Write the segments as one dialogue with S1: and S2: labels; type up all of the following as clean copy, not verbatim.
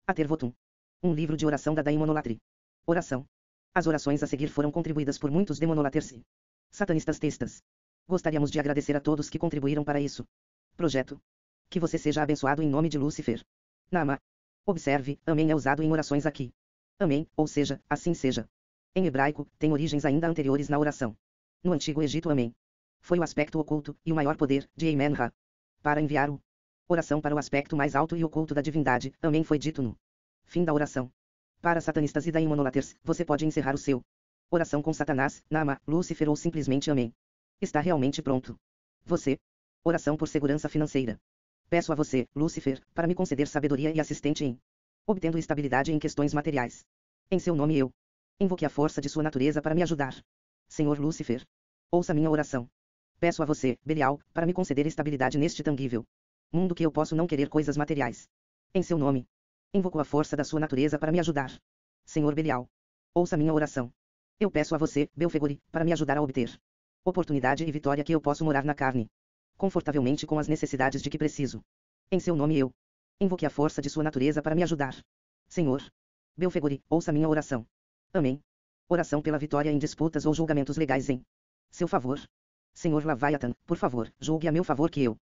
S1: Ater Votum. Um livro de oração da Daimonolatry. Oração. As orações a seguir foram contribuídas por muitos demonolaters e satanistas testas. Gostaríamos de agradecer a todos que contribuíram para isso. Projeto. Que você seja abençoado em nome de Lúcifer. Nama. Observe, amém é usado em orações aqui. Amém, ou seja, assim seja. Em hebraico, tem origens ainda anteriores na oração. No Antigo Egito, amém foi o aspecto oculto e o maior poder de Amen-Ra. Para enviar o oração para o aspecto mais alto e oculto da divindade, amém foi dito no fim da oração. Para satanistas e daimonolaters, você pode encerrar o seu oração com Satanás, Nama, Lúcifer ou simplesmente amém. Está realmente pronto. Você. Oração por segurança financeira. Peço a você, Lúcifer, para me conceder sabedoria e assistente em obtendo estabilidade em questões materiais. Em seu nome eu invoque a força de sua natureza para me ajudar. Senhor Lúcifer, ouça minha oração. Peço a você, Belial, para me conceder estabilidade neste tangível mundo que eu posso não querer coisas materiais. Em seu nome, invoco a força da sua natureza para me ajudar. Senhor Belial, ouça minha oração. Eu peço a você, Belfegori, para me ajudar a obter oportunidade e vitória que eu posso morar na carne confortavelmente com as necessidades de que preciso. Em seu nome eu invoque a força de sua natureza para me ajudar. Senhor Belfegori, ouça minha oração. Amém. Oração pela vitória em disputas ou julgamentos legais em seu favor. Senhor Leviathan, por favor, julgue a meu favor que eu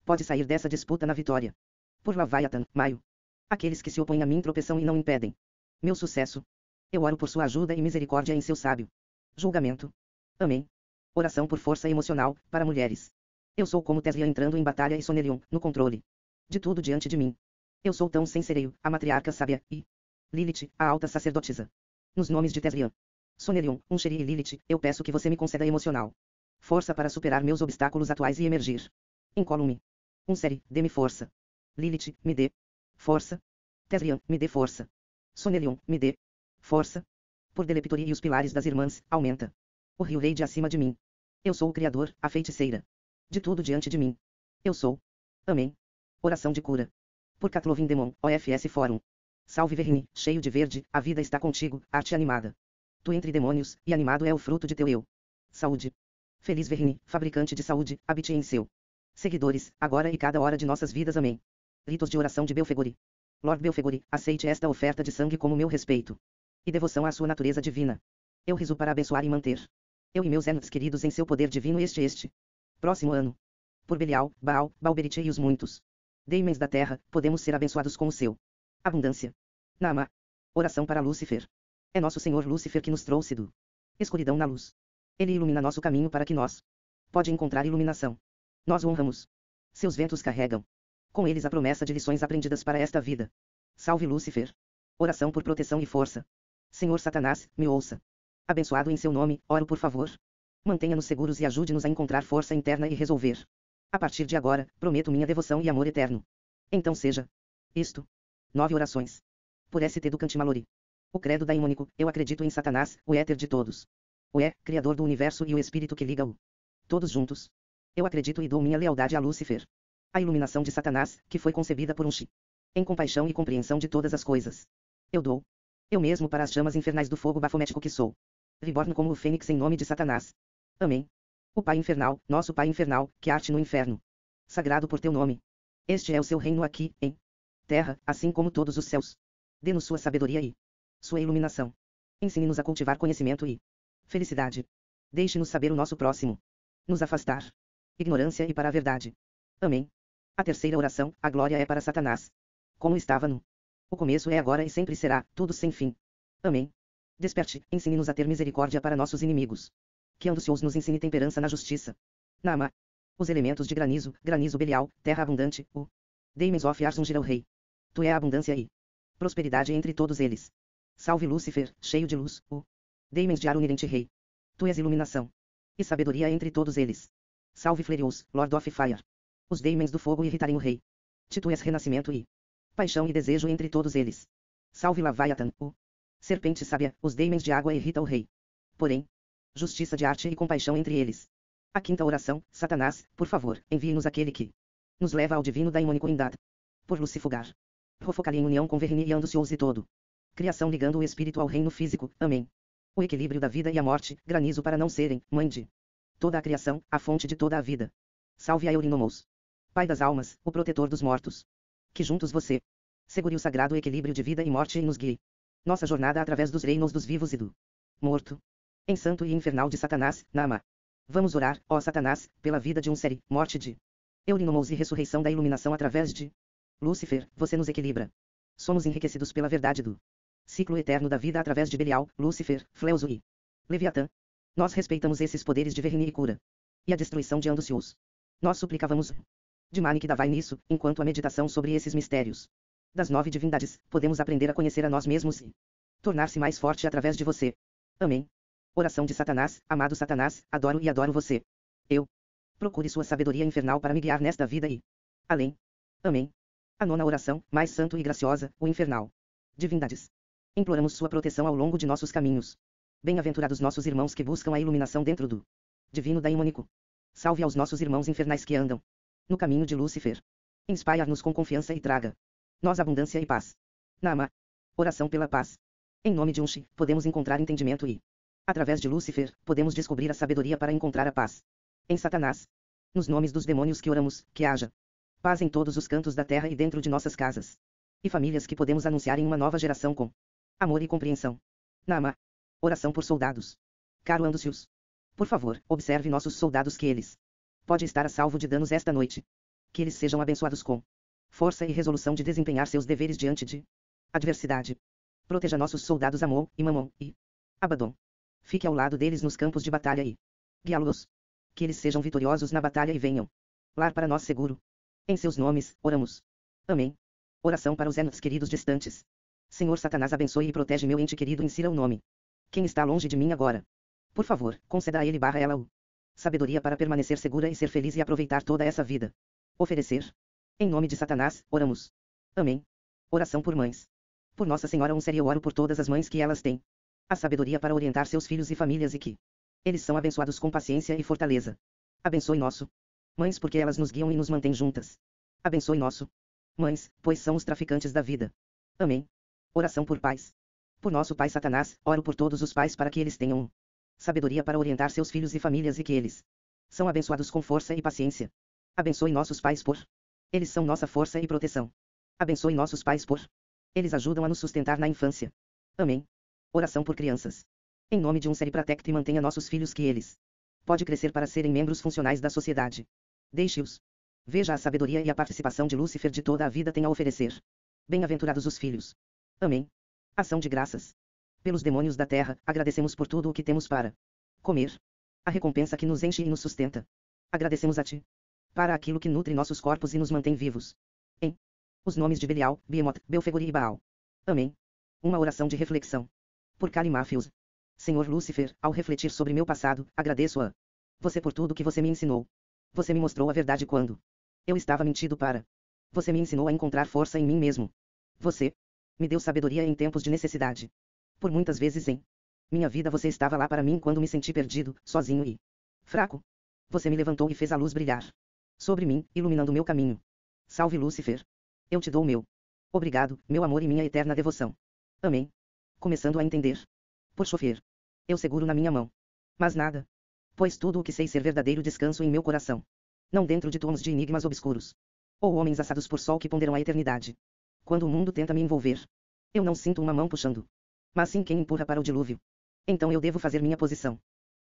S1: pode sair dessa disputa na vitória. Por Leviathan, Maio. Aqueles que se opõem a mim tropeçam e não impedem meu sucesso. Eu oro por sua ajuda e misericórdia em seu sábio julgamento. Amém. Oração por força emocional, para mulheres. Eu sou como Teslia entrando em batalha e Sonelion, no controle de tudo diante de mim. Eu sou tão sem sereio, a matriarca sábia, e Lilith, a alta sacerdotisa. Nos nomes de Teslia, Sonelion, Uncheri e Lilith, eu peço que você me conceda emocional força para superar meus obstáculos atuais e emergir. Incolume. Unseri, dê-me força. Lilith, me dê força. Teslian, me dê força. Sonelion, me dê força. Por Delepitoria e os pilares das irmãs, aumenta o rio rei de acima de mim. Eu sou o Criador, a feiticeira de tudo diante de mim. Eu sou. Amém. Oração de cura. Por Catlovin Demon, OFS Fórum. Salve Verni, cheio de verde, a vida está contigo, arte animada. Tu entre demônios, e animado é o fruto de teu eu. Saúde. Feliz Verni, fabricante de saúde, habite em seu seguidores, agora e cada hora de nossas vidas. Amém. Ritos de oração de Belfegori. Lord Belfegori, aceite esta oferta de sangue como meu respeito e devoção à sua natureza divina. Eu riso para abençoar e manter eu e meus entes queridos em seu poder divino este próximo ano. Por Belial, Baal, Balberite e os muitos Daemons da terra, podemos ser abençoados com o seu abundância. Nama. Oração para Lúcifer. É nosso Senhor Lúcifer que nos trouxe do escuridão na luz. Ele ilumina nosso caminho para que nós pode encontrar iluminação. Nós o honramos. Seus ventos carregam com eles a promessa de lições aprendidas para esta vida. Salve Lúcifer. Oração por proteção e força. Senhor Satanás, me ouça. Abençoado em seu nome, oro por favor. Mantenha-nos seguros e ajude-nos a encontrar força interna e resolver. A partir de agora, prometo minha devoção e amor eterno. Então seja. Isto. 9 orações. Por St. do Cantimalori. O credo daimônico, eu acredito em Satanás, o éter de todos. O Criador do universo e o espírito que liga-o. Todos juntos. Eu acredito e dou minha lealdade a Lúcifer. A iluminação de Satanás, que foi concebida por Unchi. Em compaixão e compreensão de todas as coisas. Eu dou. Eu mesmo para as chamas infernais do fogo bafomético que sou. Reborn como o fênix em nome de Satanás. Amém. O Pai infernal, nosso Pai infernal, que arte no inferno. Sagrado por teu nome. Este é o seu reino aqui, em terra, assim como todos os céus. Dê-nos sua sabedoria e sua iluminação. Ensine-nos a cultivar conhecimento e felicidade. Deixe-nos saber o nosso próximo. Nos afastar ignorância e para a verdade. Amém. A terceira oração, a glória é para Satanás. Como estava no o começo é agora e sempre será, tudo sem fim. Amém. Desperte, ensine-nos a ter misericórdia para nossos inimigos. Que Ando-se-os nos ensine temperança na justiça. Nama. Os elementos de granizo, granizo Belial, terra abundante, o Daemons of Ars ungirá o rei. Tu é a abundância e prosperidade entre todos eles. Salve Lúcifer, cheio de luz, o Daemons de Ar unirente rei. Tu és iluminação e sabedoria entre todos eles. Salve Flareous, Lord of Fire. Os Daemons do fogo irritarem o rei. Tu és renascimento e paixão e desejo entre todos eles. Salve Leviathan, o serpente sábia, os Daemons de água irrita o rei. Porém, justiça de arte e compaixão entre eles. A quinta oração, Satanás, por favor, envie-nos aquele que nos leva ao divino daimônico Indad. Por Lucifugar. Rofocali em união com Verni e Ando-se e todo. Criação ligando o espírito ao reino físico. Amém. O equilíbrio da vida e a morte, granizo para não serem, mãe de toda a criação, a fonte de toda a vida. Salve a Eurinomos. Pai das almas, o protetor dos mortos. Que juntos você Segure o sagrado equilíbrio de vida e morte e nos guie. Nossa jornada através dos reinos dos vivos e do morto. Em santo e infernal de Satanás, Nama. Vamos orar, ó Satanás, pela vida de um série, morte de Eurinomos e ressurreição da iluminação através de Lúcifer, você nos equilibra. Somos enriquecidos pela verdade do ciclo eterno da vida através de Belial, Lúcifer, Fleuso e Leviatã. Nós respeitamos esses poderes de Verni e cura. E a destruição de Anducius. Nós suplicávamos de Mani que davai nisso, enquanto a meditação sobre esses mistérios das 9 divindades, podemos aprender a conhecer a nós mesmos e tornar-se mais forte através de você. Amém. Oração de Satanás, amado Satanás, adoro e adoro você. Eu procure sua sabedoria infernal para me guiar nesta vida e além. Amém. A nona oração, mais santo e graciosa, o infernal. Divindades. Imploramos sua proteção ao longo de nossos caminhos. Bem-aventurados nossos irmãos que buscam a iluminação dentro do divino daimônico. Salve aos nossos irmãos infernais que andam no caminho de Lúcifer. Inspire-nos com confiança e traga nós abundância e paz. Nama. Oração pela paz. Em nome de Unshi, podemos encontrar entendimento e, através de Lúcifer, podemos descobrir a sabedoria para encontrar a paz. Em Satanás. Nos nomes dos demônios que oramos, que haja paz em todos os cantos da terra e dentro de nossas casas. E famílias que podemos anunciar em uma nova geração com amor e compreensão. Nama. Oração por soldados. Caro Anducius. Por favor, observe nossos soldados que eles pode estar a salvo de danos esta noite. Que eles sejam abençoados com força e resolução de desempenhar seus deveres diante de adversidade. Proteja nossos soldados Amon, e Mamon, e Abaddon. Fique ao lado deles nos campos de batalha e guiá-los. Que eles sejam vitoriosos na batalha e venham lar para nós seguro. Em seus nomes, oramos. Amém. Oração para os entes queridos distantes. Senhor Satanás abençoe e protege meu ente querido, insira o nome. Quem está longe de mim agora? Por favor, conceda a ele barra ela o sabedoria para permanecer segura e ser feliz e aproveitar toda essa vida. Oferecer. Em nome de Satanás, oramos. Amém. Oração por mães. Por Nossa Senhora eu oro por todas as mães que elas têm a sabedoria para orientar seus filhos e famílias e que eles são abençoados com paciência e fortaleza. Abençoe nosso mães porque elas nos guiam e nos mantêm juntas. Abençoe nosso mães, pois são os traficantes da vida. Amém. Oração por pais. Por nosso pai Satanás, oro por todos os pais para que eles tenham sabedoria para orientar seus filhos e famílias e que eles são abençoados com força e paciência. Abençoe nossos pais por eles são nossa força e proteção. Abençoe nossos pais por eles ajudam a nos sustentar na infância. Amém. Oração por crianças. Em nome de um Série Protect e mantenha nossos filhos que eles pode crescer para serem membros funcionais da sociedade. Deixe-os. Veja a sabedoria e a participação de Lúcifer de toda a vida tem a oferecer. Bem-aventurados os filhos. Amém. Ação de graças. Pelos demônios da terra, agradecemos por tudo o que temos para comer. A recompensa que nos enche e nos sustenta. Agradecemos a Ti. Para aquilo que nutre nossos corpos e nos mantém vivos. Em os nomes de Belial, Behemoth, Belfegor e Baal. Amém. Uma oração de reflexão. Por Kali Matthews. Senhor Lúcifer, ao refletir sobre meu passado, agradeço a você por tudo que você me ensinou. Você me mostrou a verdade quando eu estava mentindo para. Você me ensinou a encontrar força em mim mesmo. Você me deu sabedoria em tempos de necessidade. Por muitas vezes em minha vida você estava lá para mim quando me senti perdido, sozinho e fraco. Você me levantou e fez a luz brilhar sobre mim, iluminando meu caminho. Salve Lúcifer. Eu te dou meu obrigado, meu amor e minha eterna devoção. Amém. Começando a entender. Por chover. Eu seguro na minha mão. Mas nada. Pois tudo o que sei ser verdadeiro descanso em meu coração. Não dentro de tons de enigmas obscuros. Ou homens assados por sol que ponderam a eternidade. Quando o mundo tenta me envolver, eu não sinto uma mão puxando, mas sim quem empurra para o dilúvio. Então eu devo fazer minha posição.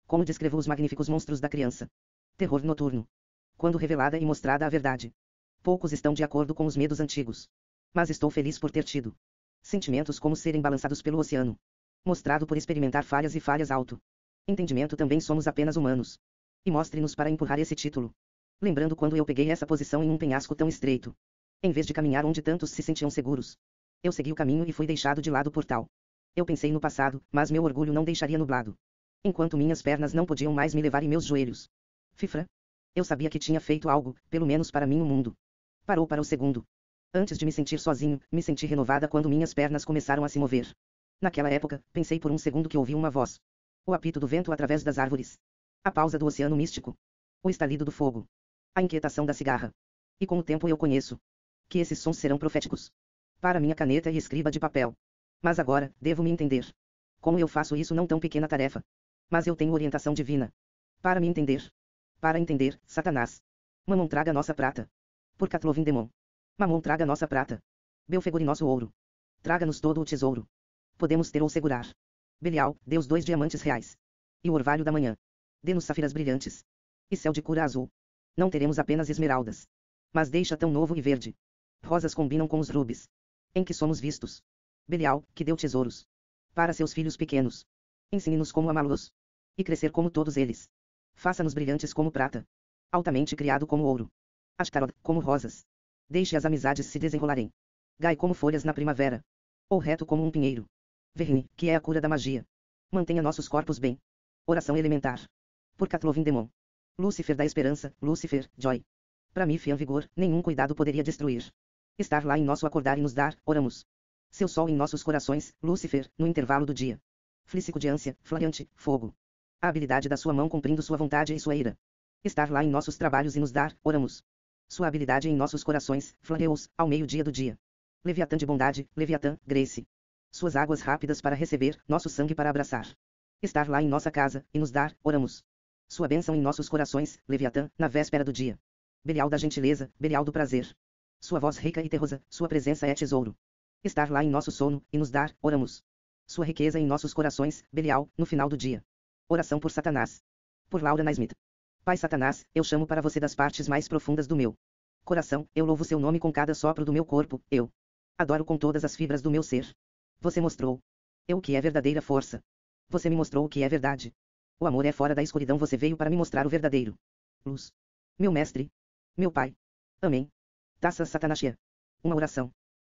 S1: Como descrevo os magníficos monstros da criança. Terror noturno. Quando revelada e mostrada a verdade. Poucos estão de acordo com os medos antigos. Mas estou feliz por ter tido sentimentos como serem balançados pelo oceano. Mostrado por experimentar falhas e falhas alto. Entendimento também somos apenas humanos. E mostre-nos para empurrar esse título. Lembrando quando eu peguei essa posição em um penhasco tão estreito. Em vez de caminhar onde tantos se sentiam seguros. Eu segui o caminho e fui deixado de lado por tal. Eu pensei no passado, mas meu orgulho não deixaria nublado. Enquanto minhas pernas não podiam mais me levar e meus joelhos. Fifra. Eu sabia que tinha feito algo, pelo menos para mim o mundo parou para o segundo. Antes de me sentir sozinho, me senti renovada quando minhas pernas começaram a se mover. Naquela época, pensei por um segundo que ouvi uma voz. O apito do vento através das árvores. A pausa do oceano místico. O estalido do fogo. A inquietação da cigarra. E com o tempo eu conheço que esses sons serão proféticos. Para minha caneta e escriba de papel. Mas agora, devo me entender. Como eu faço isso não tão pequena tarefa. Mas eu tenho orientação divina. Para me entender. Para entender, Satanás. Mamon traga nossa prata. Por Catlovin Demon. Mamon traga nossa prata. Belfegor nosso ouro. Traga-nos todo o tesouro. Podemos ter ou segurar. Belial, dê os 2 diamantes reais. E o orvalho da manhã. Dê-nos safiras brilhantes. E céu de cura azul. Não teremos apenas esmeraldas. Mas deixa tão novo e verde. Rosas combinam com os rubis. Em que somos vistos. Belial, que deu tesouros. Para seus filhos pequenos. Ensine-nos como amá-los. E crescer como todos eles. Faça-nos brilhantes como prata. Altamente criado como ouro. Ashtarot, como rosas. Deixe as amizades se desenrolarem. Gai como folhas na primavera. Ou reto como um pinheiro. Verni, que é a cura da magia. Mantenha nossos corpos bem. Oração elementar. Por Catlovindemon. Lúcifer da esperança, Lúcifer, Joy. Para mim fiam vigor, nenhum cuidado poderia destruir. Estar lá em nosso acordar e nos dar, oramos. Seu sol em nossos corações, Lúcifer, no intervalo do dia. Flícico de ânsia, flareante, fogo. A habilidade da sua mão cumprindo sua vontade e sua ira. Estar lá em nossos trabalhos e nos dar, oramos. Sua habilidade em nossos corações, Flareus, ao meio-dia do dia. Leviatã de bondade, Leviatã, Grace. Suas águas rápidas para receber, nosso sangue para abraçar. Estar lá em nossa casa, e nos dar, oramos. Sua bênção em nossos corações, Leviatã, na véspera do dia. Belial da gentileza, Belial do prazer. Sua voz rica e terrosa, sua presença é tesouro. Estar lá em nosso sono, e nos dar, oramos. Sua riqueza em nossos corações, Belial, no final do dia. Oração por Satanás. Por Laura Naismith. Pai Satanás, eu chamo para você das partes mais profundas do meu coração, eu louvo seu nome com cada sopro do meu corpo, eu adoro com todas as fibras do meu ser. Você mostrou eu o que é verdadeira força. Você me mostrou o que é verdade. O amor é fora da escuridão, você veio para me mostrar o verdadeiro. Luz. Meu mestre. Meu pai. Amém. Taça Satanashia. Uma oração.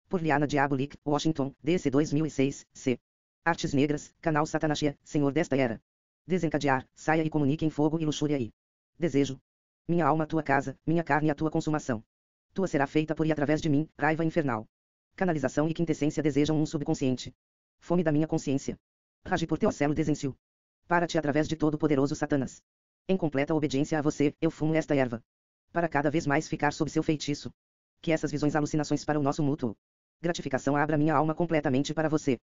S1: Por Liana Diabolik, Washington, DC 2006, C. Artes Negras, Canal Satanashia, Senhor desta era. Desencadear, saia e comunique em fogo e luxúria e desejo. Minha alma a tua casa, minha carne a tua consumação. Tua será feita por e através de mim, raiva infernal. Canalização e quintessência desejam um subconsciente. Fome da minha consciência. Ragi por teu celo desencio. Para-te através de todo poderoso Satanás. Em completa obediência a você, eu fumo esta erva. Para cada vez mais ficar sob seu feitiço. Que essas visões alucinações para o nosso mútuo gratificação abra minha alma completamente para você.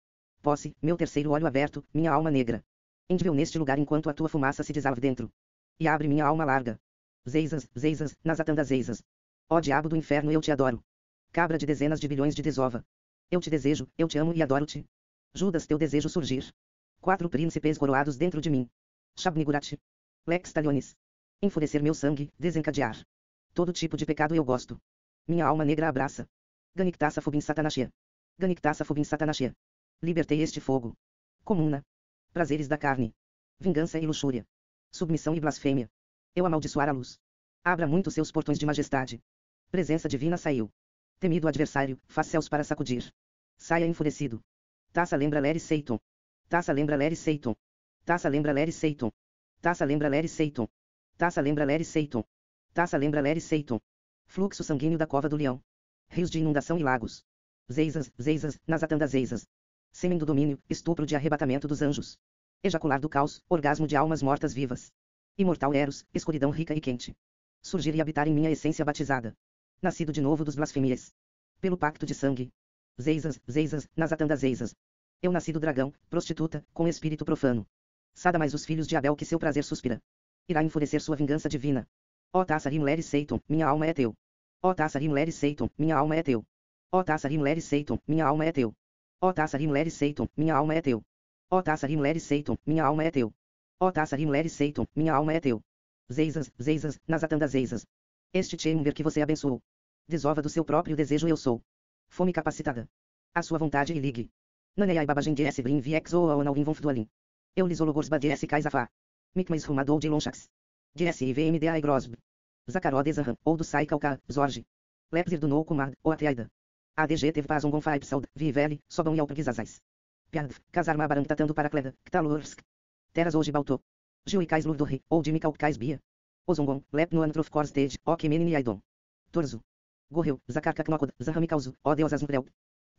S1: Posse, meu terceiro olho aberto, minha alma negra. Endivel neste lugar enquanto a tua fumaça se desalve dentro. E abre minha alma larga. Zeizas, Zeizas, Nazatanda Zeizas. Ó diabo do inferno, eu te adoro. Cabra de dezenas de bilhões de desova. Eu te desejo, eu te amo e adoro-te. Judas, teu desejo surgir. 4 príncipes coroados dentro de mim. Shabnigurat. Lex Talionis. Enfurecer meu sangue, desencadear. Todo tipo de pecado eu gosto. Minha alma negra abraça. Ganictassa Fubin Satanashia. Ganictassa Fubin Satanashia. Libertei este fogo. Comuna. Prazeres da carne. Vingança e luxúria. Submissão e blasfêmia. Eu amaldiçoar a luz. Abra muito seus portões de majestade. Presença divina saiu. Temido adversário, faz céus para sacudir. Saia enfurecido. Taça lembra Leri Seiton. Taça lembra Leri Seiton. Taça lembra Leri Seiton. Taça lembra Leri Seiton. Taça lembra Leri Seiton. Taça lembra Leri Seiton. Fluxo sanguíneo da cova do leão. Rios de inundação e lagos. Zeizas, Zeizas, Nazatanda Zeizas. Sêmen do domínio, estupro de arrebatamento dos anjos. Ejacular do caos, orgasmo de almas mortas vivas. Imortal Eros, escuridão rica e quente. Surgir e habitar em minha essência batizada. Nascido de novo dos blasfemias. Pelo pacto de sangue. Zeizas, Zeizas, Nazatanda Zeizas. Eu nasci do dragão, prostituta, com espírito profano. Sada mais os filhos de Abel que seu prazer suspira. Irá enfurecer sua vingança divina. Ó Tassarim Leri Seiton, minha alma é teu. Ó Tassarim Leri Seiton, minha alma é teu. Ó Tassarim Leri Seiton, minha alma é teu. Ó Tassarim Leri Seiton, minha alma é teu. Ó Tassarim Leri Seiton, minha alma é teu. Ó Tassarim Leri Seiton, minha alma é teu. Zeizas, Zeizas, Nazatanda Zeizas. Este Chamber que você abençoou. Desova do seu próprio desejo eu sou. Fome capacitada. A sua vontade e ligue. Naneiai babajem de brin viex ou aonalguin vonfdualin. Eu lisologors badies kaisafá. Mikmais rumadou de lonchax. Ds IVMDA grosb. Zacaró desarran, ou do sai calca, zorge. Lepsir do nou kumad, ou ateaida. ADG teve paz gonfa ipsaud, vivele, sobam e alpergizazais. Piadv, casar mabarang tatando para cleda, ktalursk. Teras hoje balto. Juicais lurdorri, ou de micalcais bia. Ozongon, lep no antrof korsted, o kemenin yaidon. Torzo. Gorreu, zacarcacnocod, zahamicauso, ó deusas nucleu.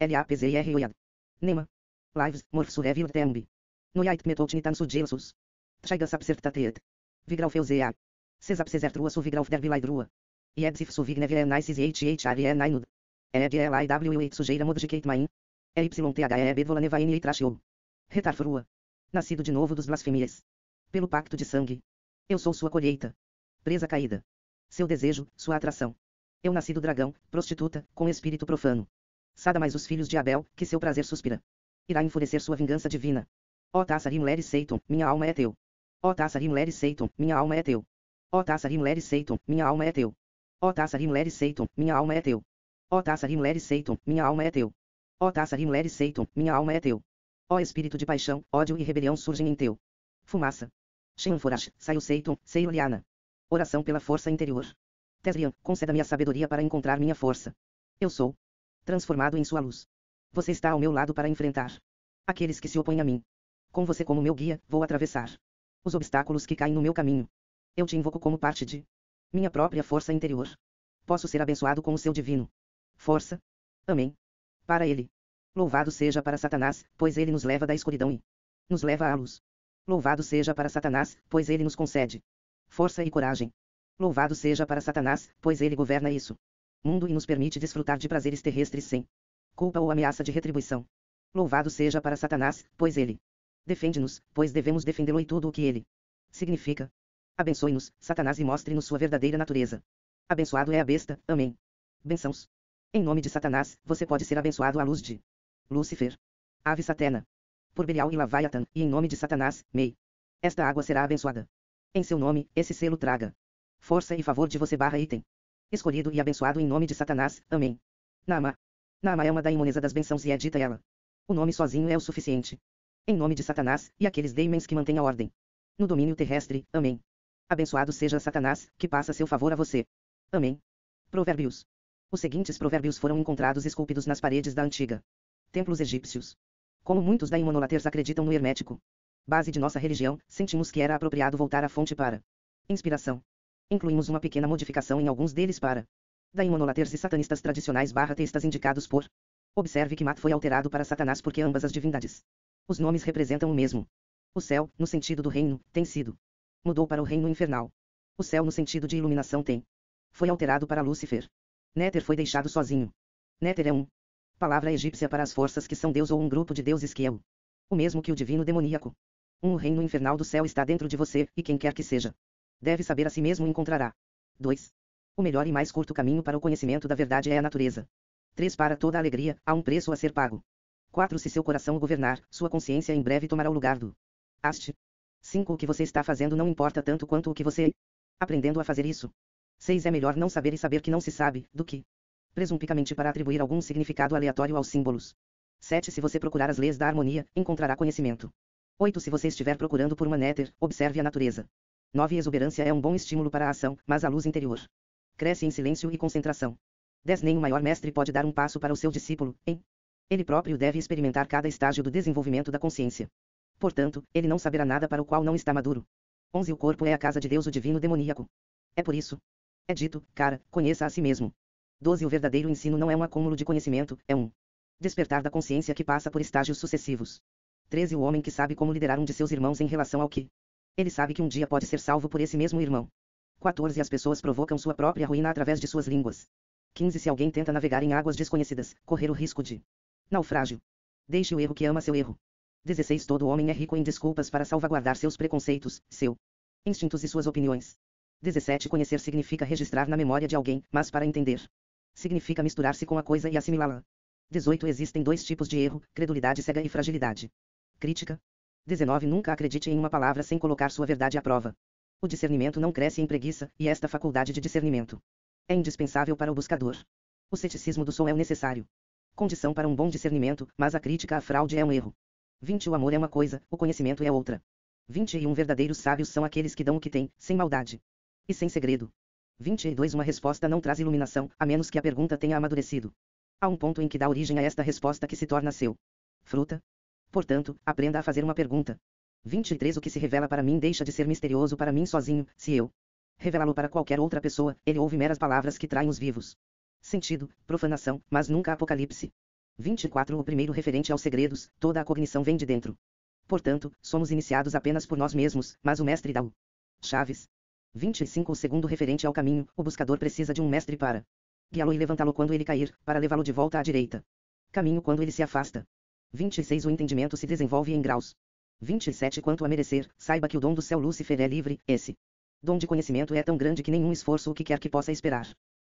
S1: LAPZIR oiad. Nema. Lives, morfsurevil tembi. Noiait metotinitan sudgelsus. Tchaigasapsertateet. Vigraufeuzea. Cesapsezertrua suvigraufdervilaidrua. Iedzif suvignevie nices hhr nainud. EDLIW8 sujeira modificate main. EYTHE bedvola nevaine e trashou. Retarfrua. Nascido de novo dos blasfemias. Pelo pacto de sangue. Eu sou sua colheita. Presa caída. Seu desejo, sua atração. Eu nasci do dragão, prostituta, com espírito profano. Sada mais os filhos de Abel, que seu prazer suspira. Irá enfurecer sua vingança divina. Ó Tassarim Leri Seiton, minha alma é teu. Ó Tassarim Leri Seiton, minha alma é teu. Ó Tassarim Leri Seiton, minha alma é teu. Ó Tassarim Leri Seiton, minha alma é teu. Ó Tassarim Leri Seiton, minha alma é teu. Ó Tassarim Leri Seiton, minha alma é teu. Ó espírito de paixão, ódio e rebelião surgem em teu. Fumaça. Shenforash, Saio Seiton, Seiroliana. Oração pela força interior. Tesrian, conceda-me a sabedoria para encontrar minha força. Eu sou transformado em sua luz. Você está ao meu lado para enfrentar aqueles que se opõem a mim. Com você como meu guia, vou atravessar os obstáculos que caem no meu caminho. Eu te invoco como parte de minha própria força interior. Posso ser abençoado com o seu divino força. Amém. Para ele. Louvado seja para Satanás, pois ele nos leva da escuridão e nos leva à luz. Louvado seja para Satanás, pois ele nos concede força e coragem. Louvado seja para Satanás, pois ele governa isso mundo e nos permite desfrutar de prazeres terrestres sem culpa ou ameaça de retribuição. Louvado seja para Satanás, pois ele defende-nos, pois devemos defendê-lo e tudo o que ele significa. Abençoe-nos, Satanás, e mostre-nos sua verdadeira natureza. Abençoado é a besta, amém. Bênçãos. Em nome de Satanás, você pode ser abençoado à luz de Lúcifer, Ave Satena, por Belial e Lavaiatan, e em nome de Satanás, Mei. Esta água será abençoada. Em seu nome, esse selo traga força e favor de você / item. Escolhido e abençoado em nome de Satanás, amém. Naamá. Naamá é uma daimonesa das bênçãos e é dita ela. O nome sozinho é o suficiente. Em nome de Satanás, e aqueles daimons que mantêm a ordem no domínio terrestre, amém. Abençoado seja Satanás, que passa seu favor a você. Amém. Provérbios. Os seguintes provérbios foram encontrados esculpidos nas paredes da antiga templos egípcios. Como muitos daimonolaters acreditam no hermético base de nossa religião, sentimos que era apropriado voltar à fonte para inspiração. Incluímos uma pequena modificação em alguns deles para daimonolaters e satanistas tradicionais / textas indicados por. Observe que Mat foi alterado para Satanás porque ambas as divindades. Os nomes representam o mesmo. O céu, no sentido do reino, tem sido mudou para o reino infernal. O céu no sentido de iluminação foi alterado para Lúcifer. Néter foi deixado sozinho. Néter é palavra egípcia para as forças que são Deus ou um grupo de deuses que é o mesmo que o divino demoníaco. O reino infernal do céu está dentro de você, e quem quer que seja deve saber a si mesmo encontrará. 2. O melhor e mais curto caminho para o conhecimento da verdade é a natureza. 3. Para toda alegria, há um preço a ser pago. 4. Se seu coração o governar, sua consciência em breve tomará o lugar do haste. 5. O que você está fazendo não importa tanto quanto o que você aprendendo a fazer isso. 6. É melhor não saber e saber que não se sabe, do que presumpicamente para atribuir algum significado aleatório aos símbolos. 7. Se você procurar as leis da harmonia, encontrará conhecimento. 8. Se você estiver procurando por uma néter, observe a natureza. 9. Exuberância é um bom estímulo para a ação, mas a luz interior cresce em silêncio e concentração. 10. Nem o maior mestre pode dar um passo para o seu discípulo, ele próprio deve experimentar cada estágio do desenvolvimento da consciência. Portanto, ele não saberá nada para o qual não está maduro. 11. O corpo é a casa de Deus, o divino demoníaco. É por isso. É dito, cara, conheça a si mesmo. 12. O verdadeiro ensino não é um acúmulo de conhecimento, é um despertar da consciência que passa por estágios sucessivos. 13. O homem que sabe como liderar um de seus irmãos em relação ao que ele sabe que um dia pode ser salvo por esse mesmo irmão. 14. As pessoas provocam sua própria ruína através de suas línguas. 15. Se alguém tenta navegar em águas desconhecidas, correr o risco de naufrágio. Deixe o erro que ama seu erro. 16. Todo homem é rico em desculpas para salvaguardar seus preconceitos, seu instintos e suas opiniões. 17. Conhecer significa registrar na memória de alguém, mas para entender significa misturar-se com a coisa e assimilá-la. 18. Existem dois tipos de erro, credulidade cega e fragilidade crítica. 19. Nunca acredite em uma palavra sem colocar sua verdade à prova. O discernimento não cresce em preguiça, e esta faculdade de discernimento é indispensável para o buscador. O ceticismo do som é o necessário condição para um bom discernimento, mas a crítica à fraude é um erro. 20. O amor é uma coisa, o conhecimento é outra. 21. Verdadeiros sábios são aqueles que dão o que têm, sem maldade e sem segredo. 22. Uma resposta não traz iluminação, a menos que a pergunta tenha amadurecido. Há um ponto em que dá origem a esta resposta que se torna seu fruta. Portanto, aprenda a fazer uma pergunta. 23. O que se revela para mim deixa de ser misterioso para mim sozinho, se eu revelá-lo para qualquer outra pessoa, ele ouve meras palavras que traem os vivos sentido, profanação, mas nunca apocalipse. 24. O primeiro referente aos segredos, toda a cognição vem de dentro. Portanto, somos iniciados apenas por nós mesmos, mas o mestre dá o chaves. 25. O segundo referente ao caminho, o buscador precisa de um mestre para guiá-lo e levantá-lo quando ele cair, para levá-lo de volta à direita. Caminho quando ele se afasta. 26. O entendimento se desenvolve em graus. 27. Quanto a merecer, saiba que o dom do céu Lúcifer é livre, esse dom de conhecimento é tão grande que nenhum esforço o que quer que possa esperar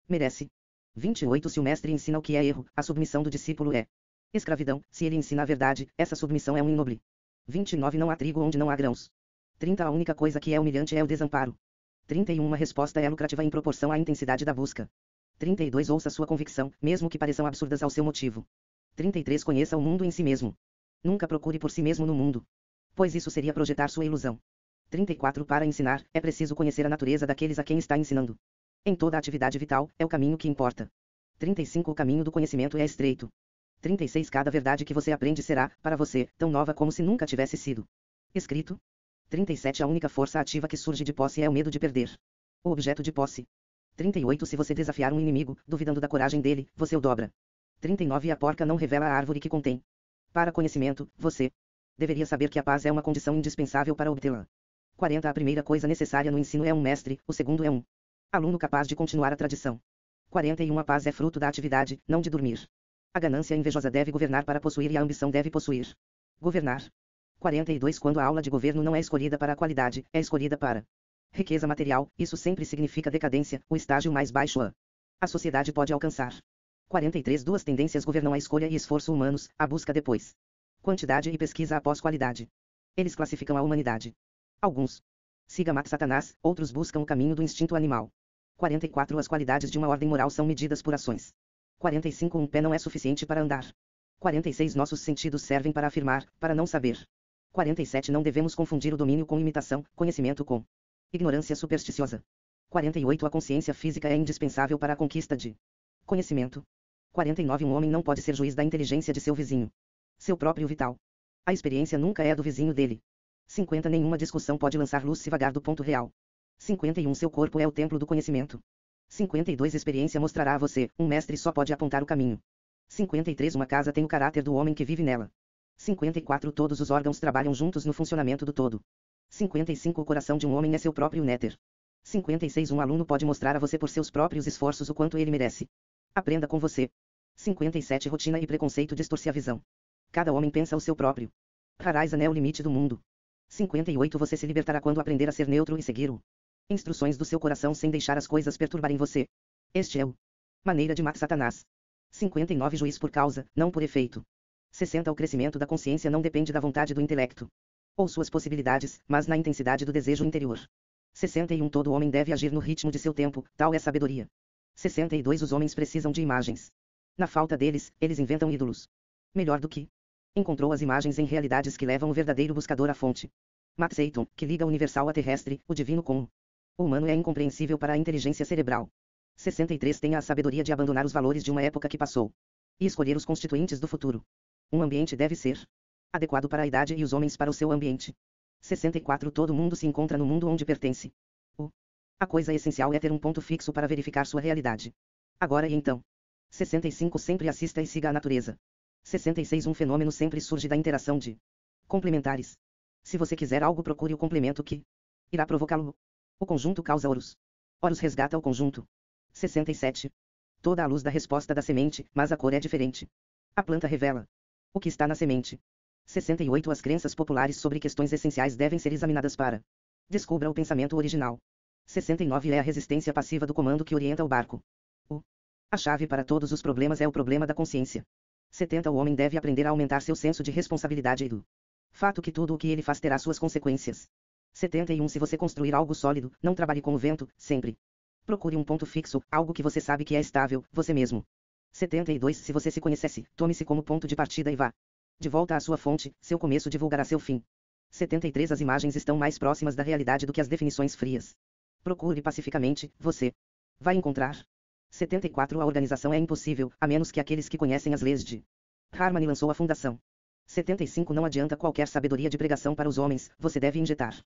S1: merece. 28 Se o mestre ensina o que é erro, a submissão do discípulo é escravidão. Se ele ensina a verdade, essa submissão é um inobre. 29 Não há trigo onde não há grãos. 30 A única coisa que é humilhante é o desamparo. 31 Uma resposta é lucrativa em proporção à intensidade da busca. 32 Ouça sua convicção, mesmo que pareçam absurdas ao seu motivo. 33 Conheça o mundo em si mesmo. Nunca procure por si mesmo no mundo, pois isso seria projetar sua ilusão. 34 Para ensinar, é preciso conhecer a natureza daqueles a quem está ensinando. Em toda atividade vital, é o caminho que importa. 35 O caminho do conhecimento é estreito. 36 Cada verdade que você aprende será, para você, tão nova como se nunca tivesse sido escrito. 37 A única força ativa que surge de posse é o medo de perder o objeto de posse. 38 Se você desafiar um inimigo, duvidando da coragem dele, você o dobra. 39 A porca não revela a árvore que contém. Para conhecimento, você deveria saber que a paz é uma condição indispensável para obtê-la. 40 A primeira coisa necessária no ensino é um mestre, o segundo é um aluno capaz de continuar a tradição. 41 A paz é fruto da atividade, não de dormir. A ganância invejosa deve governar para possuir e a ambição deve possuir governar. 42 Quando a aula de governo não é escolhida para a qualidade, é escolhida para riqueza material, isso sempre significa decadência, o estágio mais baixo a sociedade pode alcançar. 43 Duas tendências governam a escolha e esforço humanos, a busca depois quantidade e pesquisa após qualidade. Eles classificam a humanidade. Alguns siga Max Satanás, outros buscam o caminho do instinto animal. 44 As qualidades de uma ordem moral são medidas por ações. 45 Um pé não é suficiente para andar. 46 Nossos sentidos servem para afirmar, para não saber. 47 Não devemos confundir o domínio com imitação, conhecimento com ignorância supersticiosa. 48 A consciência física é indispensável para a conquista de conhecimento. 49 Um homem não pode ser juiz da inteligência de seu vizinho. Seu próprio vital. A experiência nunca é a do vizinho dele. 50 Nenhuma discussão pode lançar luz se vagar do ponto real. 51 Seu corpo é o templo do conhecimento. 52 Experiência mostrará a você, um mestre só pode apontar o caminho. 53 Uma casa tem o caráter do homem que vive nela. 54 Todos os órgãos trabalham juntos no funcionamento do todo. 55 O coração de um homem é seu próprio néter. 56 Um aluno pode mostrar a você por seus próprios esforços o quanto ele merece. Aprenda com você. 57 Rotina e preconceito distorce a visão. Cada homem pensa o seu próprio. Horizon é o limite do mundo. 58 Você se libertará quando aprender a ser neutro e seguir o instruções do seu coração sem deixar as coisas perturbarem você. Este é o maneira de Max Satanás. 59 Juiz por causa, não por efeito. 60 O crescimento da consciência não depende da vontade do intelecto ou suas possibilidades, mas na intensidade do desejo interior. 61 Todo homem deve agir no ritmo de seu tempo, tal é sabedoria. 62 Os homens precisam de imagens. Na falta deles, eles inventam ídolos. Melhor do que encontrou as imagens em realidades que levam o verdadeiro buscador à fonte. Max Eyton, que liga o universal a terrestre, o divino com o humano é incompreensível para a inteligência cerebral. 63 Tenha a sabedoria de abandonar os valores de uma época que passou e escolher os constituintes do futuro. Um ambiente deve ser adequado para a idade e os homens para o seu ambiente. 64 Todo mundo se encontra no mundo onde pertence. A coisa essencial é ter um ponto fixo para verificar sua realidade. Agora e então. 65 Sempre assista e siga a natureza. 66 Um fenômeno sempre surge da interação de complementares. Se você quiser algo, procure o complemento que irá provocá-lo. O conjunto causa Horus. Horus resgata o conjunto. 67 Toda a luz da resposta da semente, mas a cor é diferente. A planta revela o que está na semente. 68 As crenças populares sobre questões essenciais devem ser examinadas para descubra o pensamento original. 69 É a resistência passiva do comando que orienta o barco. A chave para todos os problemas é o problema da consciência. 70 O homem deve aprender a aumentar seu senso de responsabilidade e do fato que tudo o que ele faz terá suas consequências. 71 Se você construir algo sólido, não trabalhe com o vento, sempre. Procure um ponto fixo, algo que você sabe que é estável, você mesmo. 72 Se você se conhecesse, tome-se como ponto de partida e vá de volta à sua fonte, seu começo divulgará seu fim. 73 As imagens estão mais próximas da realidade do que as definições frias. Procure pacificamente, você vai encontrar. 74 A organização é impossível, a menos que aqueles que conhecem as leis de Harmony lançou a fundação. 75 Não adianta qualquer sabedoria de pregação para os homens, você deve injetar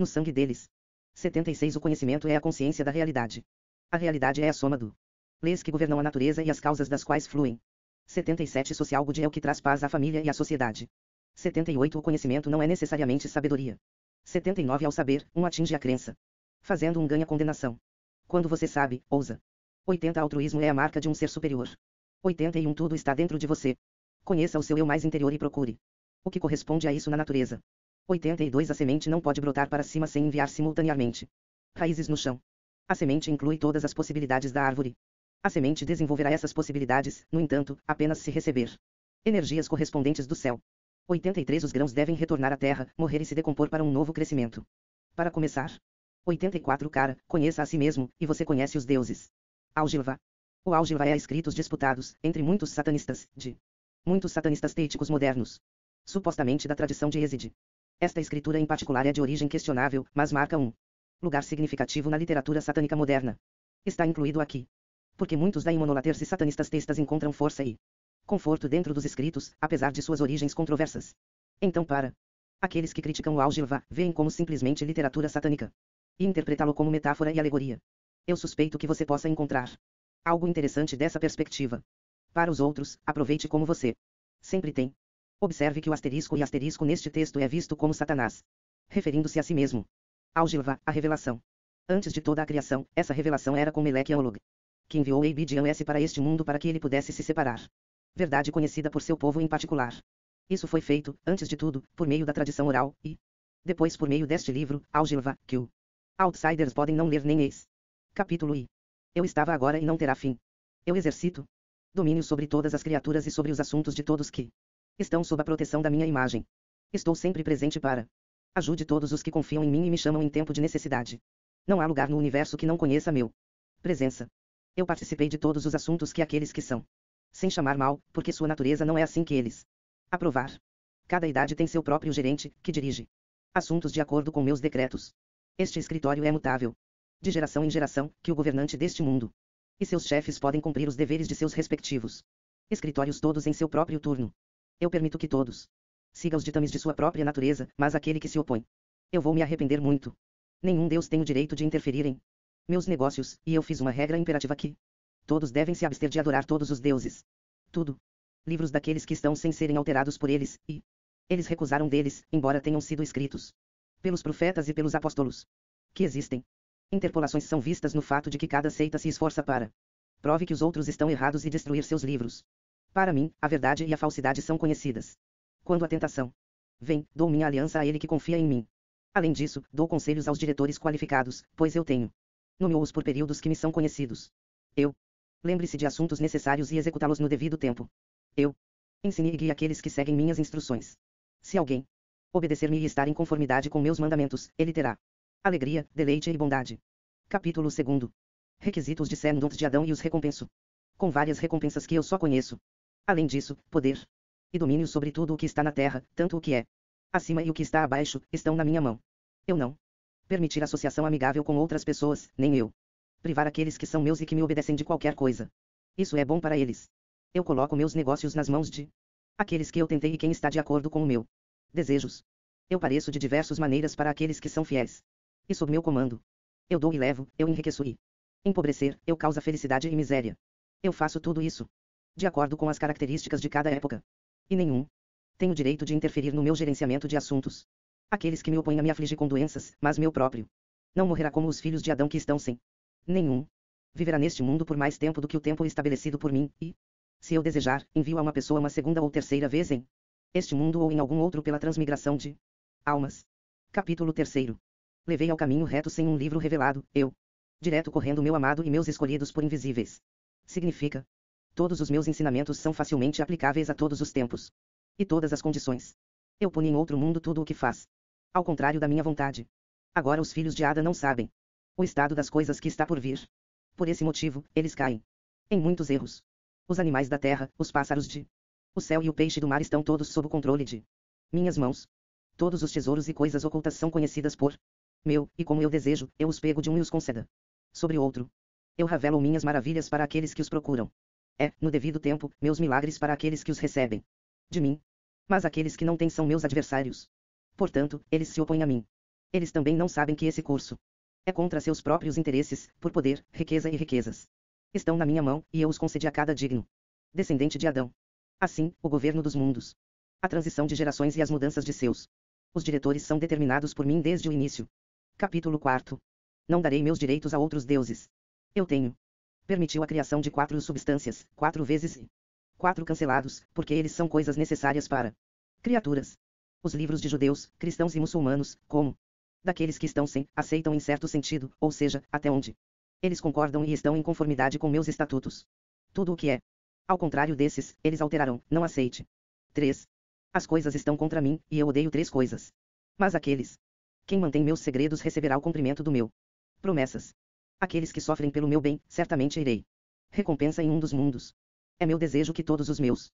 S1: no sangue deles. 76 O conhecimento é a consciência da realidade. A realidade é a soma do leis que governam a natureza e as causas das quais fluem. 77 Social Good é o que traz paz à família e à sociedade. 78 O conhecimento não é necessariamente sabedoria. 79 Ao saber, um atinge a crença. Fazendo um ganha condenação. Quando você sabe, ousa. 80 Altruísmo é a marca de um ser superior. 81 Tudo está dentro de você. Conheça o seu eu mais interior e procure o que corresponde a isso na natureza. 82 A semente não pode brotar para cima sem enviar simultaneamente raízes no chão. A semente inclui todas as possibilidades da árvore. A semente desenvolverá essas possibilidades, no entanto, apenas se receber energias correspondentes do céu. 83 Os grãos devem retornar à terra, morrer e se decompor para um novo crescimento. Para começar. 84 Cara, conheça a si mesmo, e você conhece os deuses. Álgilva. O Álgilva é a escritos disputados, entre muitos satanistas teíticos modernos. Supostamente da tradição de Êxide. Esta escritura em particular é de origem questionável, mas marca um lugar significativo na literatura satânica moderna. Está incluído aqui. Porque muitos daimonolaters e satanistas teístas encontram força e conforto dentro dos escritos, apesar de suas origens controversas. Então para aqueles que criticam o Álgilva, veem como simplesmente literatura satânica. E interpretá-lo como metáfora e alegoria. Eu suspeito que você possa encontrar algo interessante dessa perspectiva. Para os outros, aproveite como você sempre tem. Observe que o asterisco e asterisco neste texto é visto como Satanás, referindo-se a si mesmo. Álgilva, a revelação. Antes de toda a criação, essa revelação era com Meleque Aulog, que enviou Abdian-S para este mundo para que ele pudesse se separar. Verdade conhecida por seu povo em particular. Isso foi feito, antes de tudo, por meio da tradição oral, e depois por meio deste livro, Álgilva, que o outsiders podem não ler nem eis. Capítulo I. Eu estava agora e não terá fim. Eu exercito domínio sobre todas as criaturas e sobre os assuntos de todos que estão sob a proteção da minha imagem. Estou sempre presente para ajude todos os que confiam em mim e me chamam em tempo de necessidade. Não há lugar no universo que não conheça meu presença. Eu participei de todos os assuntos que aqueles que são sem chamar mal, porque sua natureza não é assim que eles aprovar. Cada idade tem seu próprio gerente, que dirige assuntos de acordo com meus decretos. Este escritório é mutável, de geração em geração, que o governante deste mundo e seus chefes podem cumprir os deveres de seus respectivos escritórios todos em seu próprio turno. Eu permito que todos siga os ditames de sua própria natureza, mas aquele que se opõe, eu vou me arrepender muito. Nenhum Deus tem o direito de interferir em meus negócios, e eu fiz uma regra imperativa que todos devem se abster de adorar todos os deuses. Tudo. Livros daqueles que estão sem serem alterados por eles, e eles recusaram deles, embora tenham sido escritos pelos profetas e pelos apóstolos que existem. Interpolações são vistas no fato de que cada seita se esforça para prove que os outros estão errados e destruir seus livros. Para mim, a verdade e a falsidade são conhecidas. Quando a tentação vem, dou minha aliança a ele que confia em mim. Além disso, dou conselhos aos diretores qualificados, pois eu tenho nomeou-os por períodos que me são conhecidos. Eu lembre-se de assuntos necessários e executá-los no devido tempo. Eu ensine e guie aqueles que seguem minhas instruções. Se alguém obedecer-me e estar em conformidade com meus mandamentos, ele terá alegria, deleite e bondade. Capítulo 2. Requisitos discernidos de Adão e os recompenso com várias recompensas que eu só conheço. Além disso, poder e domínio sobre tudo o que está na terra, tanto o que é acima e o que está abaixo, estão na minha mão. Eu não permitir associação amigável com outras pessoas, nem eu privar aqueles que são meus e que me obedecem de qualquer coisa. Isso é bom para eles. Eu coloco meus negócios nas mãos de aqueles que eu tentei e quem está de acordo com o meu desejos. Eu pareço de diversas maneiras para aqueles que são fiéis. E sob meu comando, eu dou e levo, eu enriqueço e empobrecer, eu causa felicidade e miséria. Eu faço tudo isso de acordo com as características de cada época. E nenhum tem o direito de interferir no meu gerenciamento de assuntos. Aqueles que me opõem a me afligir com doenças, mas meu próprio não morrerá como os filhos de Adão que estão sem nenhum viverá neste mundo por mais tempo do que o tempo estabelecido por mim, e se eu desejar, envio a uma pessoa uma segunda ou terceira vez em este mundo ou em algum outro pela transmigração de almas. Capítulo 3. Levei ao caminho reto sem um livro revelado, eu direto correndo meu amado e meus escolhidos por invisíveis. Significa todos os meus ensinamentos são facilmente aplicáveis a todos os tempos e todas as condições. Eu punho em outro mundo tudo o que faz ao contrário da minha vontade. Agora os filhos de Ada não sabem o estado das coisas que está por vir. Por esse motivo, eles caem em muitos erros. Os animais da terra, os pássaros de o céu e o peixe do mar estão todos sob o controle de minhas mãos. Todos os tesouros e coisas ocultas são conhecidas por meu, e como eu desejo, eu os pego de um e os conceda sobre outro. Eu revelo minhas maravilhas para aqueles que os procuram. No devido tempo, meus milagres para aqueles que os recebem de mim. Mas aqueles que não têm são meus adversários. Portanto, eles se opõem a mim. Eles também não sabem que esse curso é contra seus próprios interesses, por poder, riqueza e riquezas. Estão na minha mão, e eu os concedi a cada digno descendente de Adão. Assim, o governo dos mundos, a transição de gerações e as mudanças de seus os diretores são determinados por mim desde o início. Capítulo 4. Não darei meus direitos a outros deuses. Eu tenho permitiu a criação de 4 substâncias, 4 vezes e 4 cancelados, porque eles são coisas necessárias para criaturas. Os livros de judeus, cristãos e muçulmanos, como daqueles que estão sem, aceitam em certo sentido, ou seja, até onde Eles concordam e estão em conformidade com meus estatutos. Tudo o que é ao contrário desses, eles alterarão, não aceite. 3. As coisas estão contra mim, e eu odeio 3 coisas. Mas quem mantém meus segredos receberá o cumprimento do meu promessas. Aqueles que sofrem pelo meu bem, certamente irei recompensa em um dos mundos. É meu desejo que todos os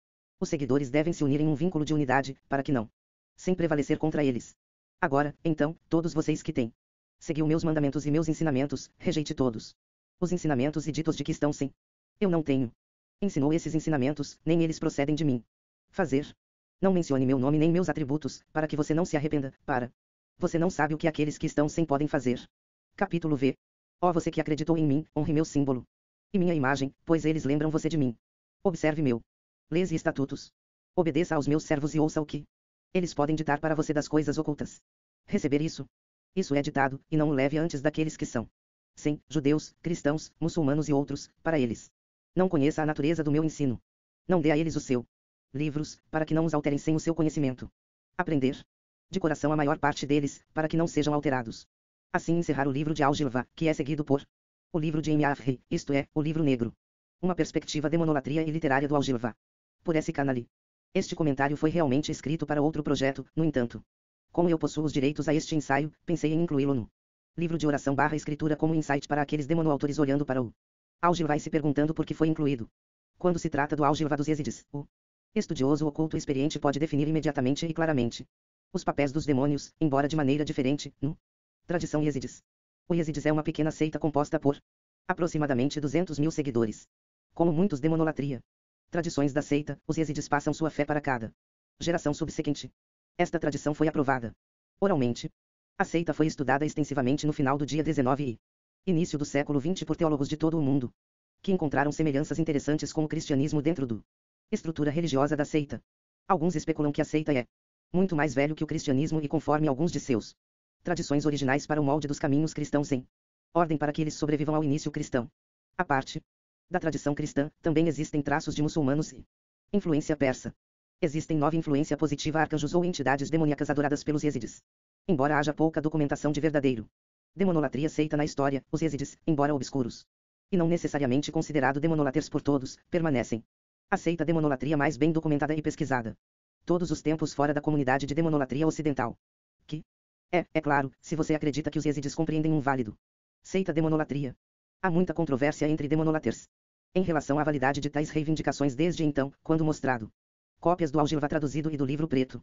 S1: seguidores devem se unir em um vínculo de unidade, para que não sem prevalecer contra eles. Agora, então, todos vocês que têm seguiu meus mandamentos e meus ensinamentos, rejeite todos os ensinamentos e ditos de que estão sem. Eu não tenho ensinou esses ensinamentos, nem eles procedem de mim. Fazer. Não mencione meu nome nem meus atributos, para que você não se arrependa, você não sabe o que aqueles que estão sem podem fazer. Capítulo V. Ó você que acreditou em mim, honre meu símbolo e minha imagem, pois eles lembram você de mim. Observe meu leis e estatutos. Obedeça aos meus servos e ouça o que eles podem ditar para você das coisas ocultas. Receber isso é ditado, e não o leve antes daqueles que são sem, judeus, cristãos, muçulmanos e outros, para eles. Não conheça a natureza do meu ensino. Não dê a eles o seu livros, para que não os alterem sem o seu conhecimento. Aprender de coração a maior parte deles, para que não sejam alterados. Assim encerrar o livro de Al-Jilva, que é seguido por o livro de Imyafri, isto é, o livro negro. Uma perspectiva demonolatria e literária do Al-Jilva. Por S. Canali. Este comentário foi realmente escrito para outro projeto, no entanto. Como eu possuo os direitos a este ensaio, pensei em incluí-lo no livro de oração / escritura como insight para aqueles demonoautores olhando para o Al-Jilva e se perguntando por que foi incluído. Quando se trata do Al-Jilva dos Yezidis, o estudioso oculto experiente pode definir imediatamente e claramente os papéis dos demônios, embora de maneira diferente, no tradição Yezidis. O Yezidis é uma pequena seita composta por aproximadamente 200.000 seguidores. Como muitos demonolatria tradições da seita, os Yezidis passam sua fé para cada geração subsequente. Esta tradição foi aprovada oralmente. A seita foi estudada extensivamente no final do dia 19 e início do século 20 por teólogos de todo o mundo, que encontraram semelhanças interessantes com o cristianismo dentro do estrutura religiosa da seita. Alguns especulam que a seita é muito mais velho que o cristianismo e conforme alguns de seus tradições originais para o molde dos caminhos cristãos em ordem para que eles sobrevivam ao início cristão. A parte da tradição cristã, também existem traços de muçulmanos e influência persa. Existem 9 influência positiva arcanjos ou entidades demoníacas adoradas pelos Yezidis. Embora haja pouca documentação de verdadeiro demonolatria seita na história, os Yezidis, embora obscuros e não necessariamente considerado demonolaters por todos, permanecem a seita demonolatria mais bem documentada e pesquisada todos os tempos fora da comunidade de demonolatria ocidental. Que é claro, se você acredita que os Yezidis compreendem um válido seita demonolatria. Há muita controvérsia entre demonolaters em relação à validade de tais reivindicações desde então, quando mostrado cópias do Al-Jilva traduzido e do livro preto.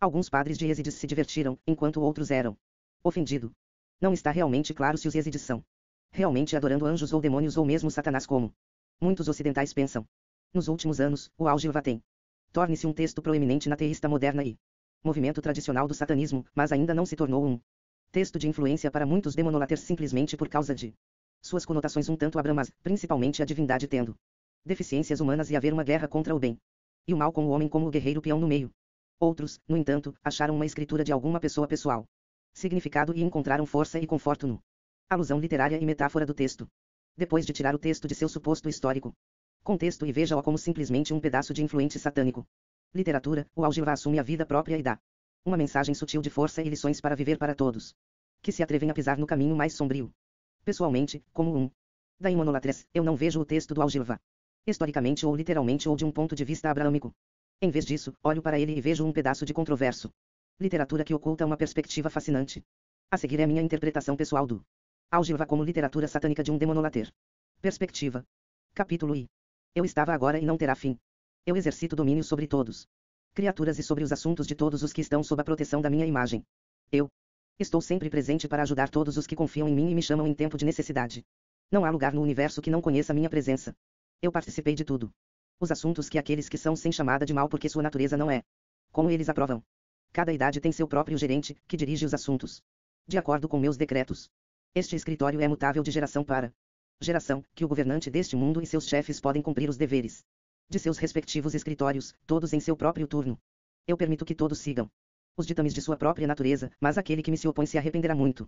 S1: Alguns padres de Yezidis se divertiram, enquanto outros eram ofendidos. Não está realmente claro se os Yezidis são realmente adorando anjos ou demônios ou mesmo Satanás como muitos ocidentais pensam. Nos últimos anos, o Al-Jilva tem torne-se um texto proeminente na teísta moderna e movimento tradicional do satanismo, mas ainda não se tornou um texto de influência para muitos demonolaters simplesmente por causa de suas conotações um tanto abramas, principalmente a divindade tendo deficiências humanas e haver uma guerra contra o bem e o mal com o homem como o guerreiro peão no meio. Outros, no entanto, acharam uma escritura de alguma pessoa pessoal significado e encontraram força e conforto no alusão literária e metáfora do texto. Depois de tirar o texto de seu suposto histórico contexto e veja-o como simplesmente um pedaço de influente satânico literatura, o Al-Jilva assume a vida própria e dá uma mensagem sutil de força e lições para viver para todos que se atrevem a pisar no caminho mais sombrio. Pessoalmente, como um daimonolatras, eu não vejo o texto do Al-Jilva historicamente ou literalmente ou de um ponto de vista abraâmico. Em vez disso, olho para ele e vejo um pedaço de controverso literatura que oculta uma perspectiva fascinante. A seguir é minha interpretação pessoal do Al-Jilva como literatura satânica de um demonolater. Perspectiva. Capítulo I. Eu estava agora e não terá fim. Eu exercito domínio sobre todos criaturas e sobre os assuntos de todos os que estão sob a proteção da minha imagem. Eu estou sempre presente para ajudar todos os que confiam em mim e me chamam em tempo de necessidade. Não há lugar no universo que não conheça minha presença. Eu participei de tudo. Os assuntos que aqueles que são sem chamada de mal porque sua natureza não é como eles aprovam. Cada idade tem seu próprio gerente, que dirige os assuntos de acordo com meus decretos. Este escritório é mutável de geração para geração, que o governante deste mundo e seus chefes podem cumprir os deveres de seus respectivos escritórios, todos em seu próprio turno. Eu permito que todos sigam os ditames de sua própria natureza, mas aquele que me se opõe se arrependerá muito.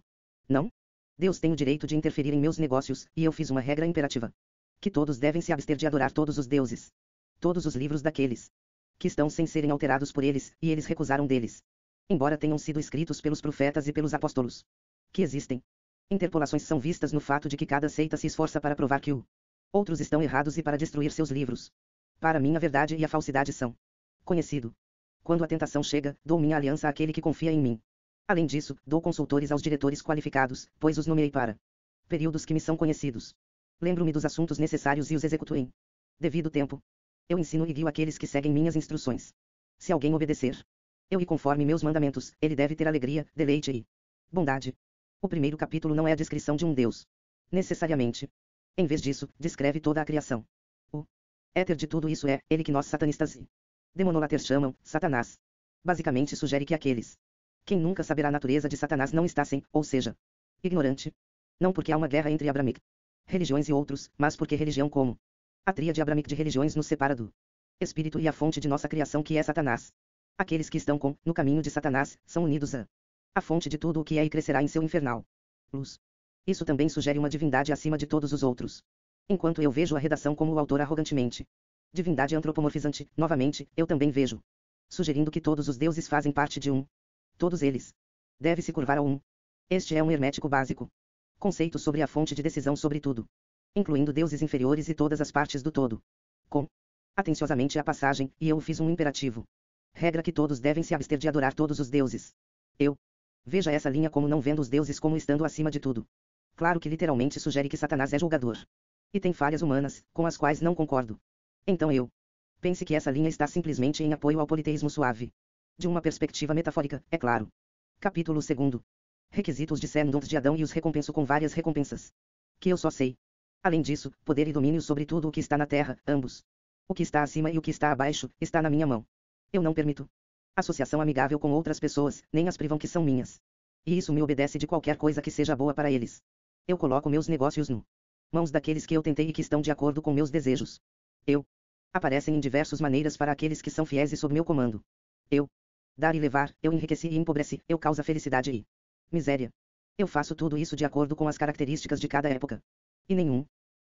S1: Não? Deus tem o direito de interferir em meus negócios, e eu fiz uma regra imperativa. Que todos devem se abster de adorar todos os deuses. Todos os livros daqueles que estão sem serem alterados por eles, e eles recusaram deles. Embora tenham sido escritos pelos profetas e pelos apóstolos que existem. Interpolações são vistas no fato de que cada seita se esforça para provar que outros estão errados e para destruir seus livros. Para mim a verdade e a falsidade são conhecido. Quando a tentação chega, dou minha aliança àquele que confia em mim. Além disso, dou consultores aos diretores qualificados, pois os nomeei para períodos que me são conhecidos. Lembro-me dos assuntos necessários e os executo em devido tempo. Eu ensino e guio aqueles que seguem minhas instruções. Se alguém obedecer, eu e conforme meus mandamentos, ele deve ter alegria, deleite e bondade. O primeiro capítulo não é a descrição de um Deus. Necessariamente. Em vez disso, descreve toda a criação. O éter de tudo isso é, ele que nós satanistas e demonolaters chamam, Satanás. Basicamente sugere que aqueles quem nunca saberá a natureza de Satanás não está sem, ou seja, ignorante. Não porque há uma guerra entre Abrahamic religiões e outros, mas porque religião como a tríade Abrahamic de religiões nos separa do espírito e a fonte de nossa criação que é Satanás. Aqueles que estão no caminho de Satanás, são unidos a fonte de tudo o que é e crescerá em seu infernal luz. Isso também sugere uma divindade acima de todos os outros. Enquanto eu vejo a redação como o autor arrogantemente divindade antropomorfizante, novamente, eu também vejo sugerindo que todos os deuses fazem parte de todos eles. Deve se curvar ao Este é um hermético básico. Conceito sobre a fonte de decisão sobre tudo. Incluindo deuses inferiores e todas as partes do todo. Com atenciosamente a passagem, e eu fiz um imperativo. Regra que todos devem se abster de adorar todos os deuses. Eu veja essa linha como não vendo os deuses como estando acima de tudo. Claro que literalmente sugere que Satanás é julgador. E tem falhas humanas, com as quais não concordo. Então eu pense que essa linha está simplesmente em apoio ao politeísmo suave. De uma perspectiva metafórica, é claro. Capítulo 2. Requisitos de Sendons de Adão e os recompenso com várias recompensas. Que eu só sei. Além disso, poder e domínio sobre tudo o que está na terra, ambos. O que está acima e o que está abaixo, está na minha mão. Eu não permito associação amigável com outras pessoas, nem as privam que são minhas. E isso me obedece de qualquer coisa que seja boa para eles. Eu coloco meus negócios no mãos daqueles que eu tentei e que estão de acordo com meus desejos. Eu aparecem em diversas maneiras para aqueles que são fiéis e sob meu comando. Eu dar e levar, eu enriqueci e empobreci, eu causa felicidade e miséria. Eu faço tudo isso de acordo com as características de cada época. E nenhum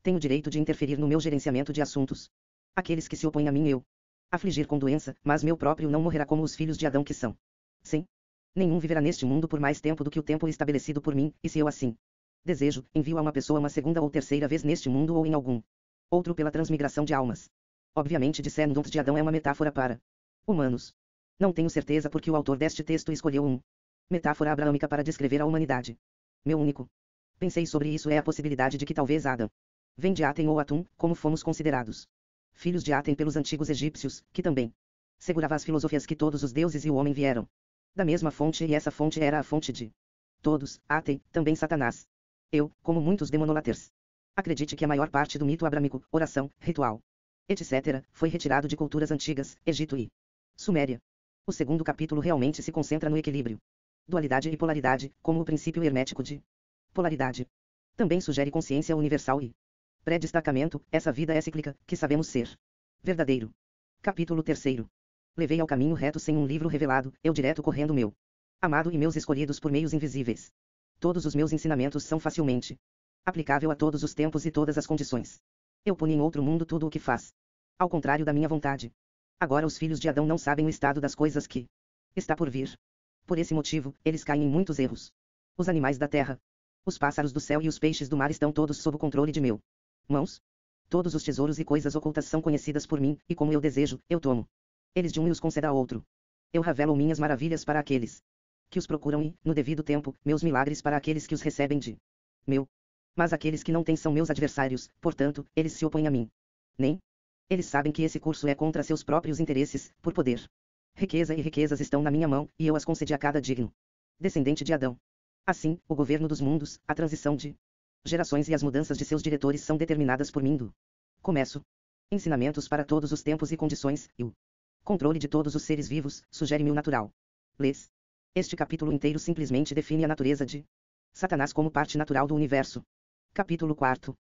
S1: tem o direito de interferir no meu gerenciamento de assuntos. Aqueles que se opõem a mim eu afligir com doença, mas meu próprio não morrerá como os filhos de Adão que são. Sim. Nenhum viverá neste mundo por mais tempo do que o tempo estabelecido por mim, e se eu assim desejo, envio a uma pessoa uma segunda ou terceira vez neste mundo ou em algum outro pela transmigração de almas. Obviamente Descendants de Adão é uma metáfora para humanos. Não tenho certeza porque o autor deste texto escolheu metáfora abraâmica para descrever a humanidade. Meu único pensei sobre isso é a possibilidade de que talvez Adão vem de Atem ou Atum, como fomos considerados filhos de Atem pelos antigos egípcios, que também segurava as filosofias que todos os deuses e o homem vieram da mesma fonte e essa fonte era a fonte de todos, Atem, também Satanás. Eu, como muitos demonolaters, acredite que a maior parte do mito abrâmico, oração, ritual, etc., foi retirado de culturas antigas, Egito e Suméria. O segundo capítulo realmente se concentra no equilíbrio, dualidade e polaridade, como o princípio hermético de polaridade. Também sugere consciência universal e pré-destacamento, essa vida é cíclica, que sabemos ser verdadeiro. Capítulo 3. Levei ao caminho reto sem um livro revelado, eu direto correndo meu amado e meus escolhidos por meios invisíveis. Todos os meus ensinamentos são facilmente aplicável a todos os tempos e todas as condições. Eu punho em outro mundo tudo o que faz ao contrário da minha vontade. Agora os filhos de Adão não sabem o estado das coisas que está por vir. Por esse motivo, eles caem em muitos erros. Os animais da terra, os pássaros do céu e os peixes do mar estão todos sob o controle de meu mãos. Todos os tesouros e coisas ocultas são conhecidas por mim, e como eu desejo, eu tomo eles de um e os concedo a outro. Eu revelo minhas maravilhas para aqueles que os procuram e, no devido tempo, meus milagres para aqueles que os recebem de meu. Mas aqueles que não têm são meus adversários, portanto, eles se opõem a mim. Nem eles sabem que esse curso é contra seus próprios interesses, por poder. Riqueza e riquezas estão na minha mão, e eu as concedi a cada digno descendente de Adão. Assim, o governo dos mundos, a transição de gerações e as mudanças de seus diretores são determinadas por mim do começo. Ensinamentos para todos os tempos e condições, e o controle de todos os seres vivos, sugere-me o natural. Lês. Este capítulo inteiro simplesmente define a natureza de Satanás como parte natural do universo. Capítulo 4.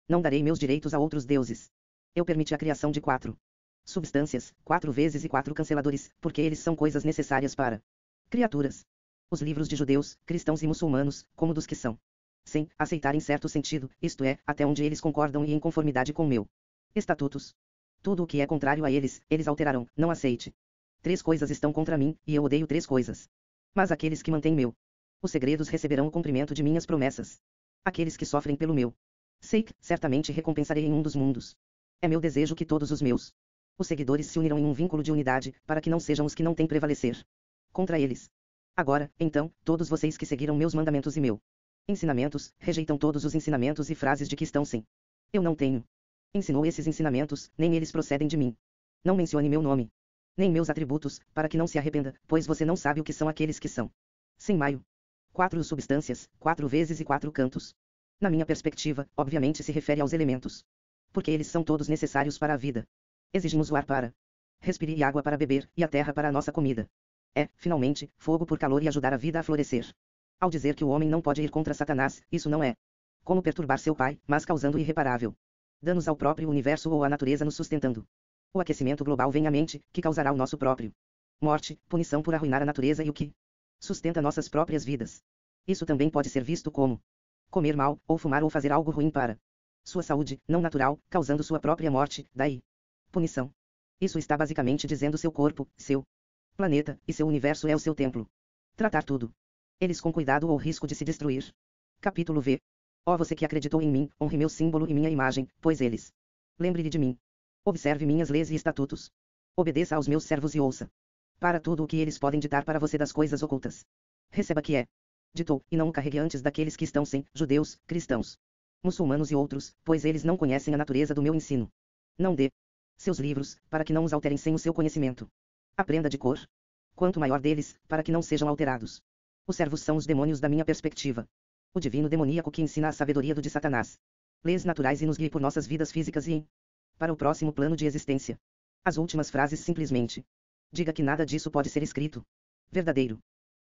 S1: Não darei meus direitos a outros deuses. Eu permiti a criação de 4 substâncias, 4 vezes e 4 canceladores, porque eles são coisas necessárias para criaturas. Os livros de judeus, cristãos e muçulmanos, como dos que são sem aceitar em certo sentido, isto é, até onde eles concordam e em conformidade com meu estatutos. Tudo o que é contrário a eles, eles alterarão, não aceite. 3 coisas estão contra mim, e eu odeio 3 coisas. Mas aqueles que mantêm meu Os segredos receberão o cumprimento de minhas promessas. Aqueles que sofrem pelo meu sake, certamente recompensarei em um dos mundos. É meu desejo que todos os meus os seguidores se unirão em um vínculo de unidade, para que não sejam os que não têm prevalecer contra eles. Agora, então, todos vocês que seguiram meus mandamentos e meu ensinamentos, rejeitam todos os ensinamentos e frases de que estão sem. Eu não tenho ensinou esses ensinamentos, nem eles procedem de mim. Não mencione meu nome, nem meus atributos, para que não se arrependa, pois você não sabe o que são aqueles que são. Sem maio. 4 substâncias, 4 vezes e 4 cantos. Na minha perspectiva, obviamente se refere aos elementos. Porque eles são todos necessários para a vida. Exigimos o ar para respirar e água para beber, e a terra para a nossa comida. É, finalmente, fogo por calor e ajudar a vida a florescer. Ao dizer que o homem não pode ir contra Satanás, isso não é como perturbar seu pai, mas causando irreparável danos ao próprio universo ou à natureza nos sustentando. O aquecimento global vem à mente, que causará o nosso próprio morte, punição por arruinar a natureza e o que sustenta nossas próprias vidas. Isso também pode ser visto como comer mal, ou fumar ou fazer algo ruim para sua saúde, não natural, causando sua própria morte, daí punição. Isso está basicamente dizendo seu corpo, seu planeta, e seu universo é o seu templo. Tratar tudo eles com cuidado ou risco de se destruir. Capítulo V. Ó você que acreditou em mim, honre meu símbolo e minha imagem, pois eles lembre-lhe de mim. Observe minhas leis e estatutos. Obedeça aos meus servos e ouça para tudo o que eles podem ditar para você das coisas ocultas. Receba que é ditou, e não o carregue antes daqueles que estão sem, judeus, cristãos, muçulmanos e outros, pois eles não conhecem a natureza do meu ensino. Não dê seus livros, para que não os alterem sem o seu conhecimento. Aprenda de cor quanto maior deles, para que não sejam alterados. Os servos são os demônios da minha perspectiva. O divino demoníaco que ensina a sabedoria do de Satanás. Leis naturais e nos guie por nossas vidas físicas e em para o próximo plano de existência. As últimas frases simplesmente diga que nada disso pode ser escrito verdadeiro.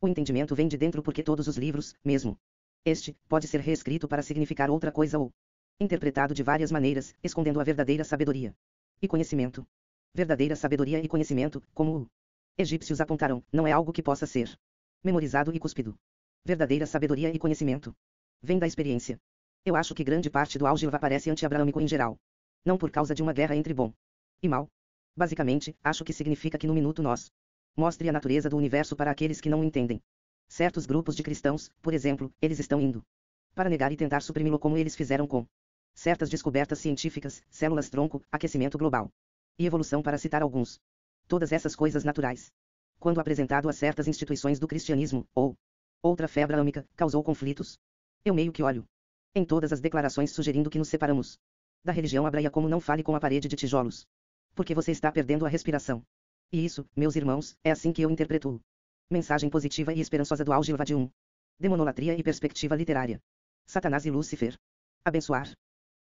S1: O entendimento vem de dentro porque todos os livros, mesmo este, pode ser reescrito para significar outra coisa ou interpretado de várias maneiras, escondendo a verdadeira sabedoria e conhecimento. Verdadeira sabedoria e conhecimento, como os egípcios apontaram, não é algo que possa ser memorizado e cuspido. Verdadeira sabedoria e conhecimento vem da experiência. Eu acho que grande parte do álgebra parece anti-abraâmico em geral. Não por causa de uma guerra entre bom e mal. Basicamente, acho que significa que no minuto nós mostre a natureza do universo para aqueles que não o entendem. Certos grupos de cristãos, por exemplo, eles estão indo para negar e tentar suprimi-lo como eles fizeram com certas descobertas científicas, células-tronco, aquecimento global e evolução, para citar alguns. Todas essas coisas naturais, quando apresentado a certas instituições do cristianismo, ou outra fé abraâmica, causou conflitos. Eu meio que olho em todas as declarações sugerindo que nos separamos da religião hebraia como não fale com a parede de tijolos. Porque você está perdendo a respiração. E isso, meus irmãos, é assim que eu interpreto. Mensagem positiva e esperançosa do álgebra de 1. Demonolatria e perspectiva literária. Satanás e Lúcifer. Abençoar.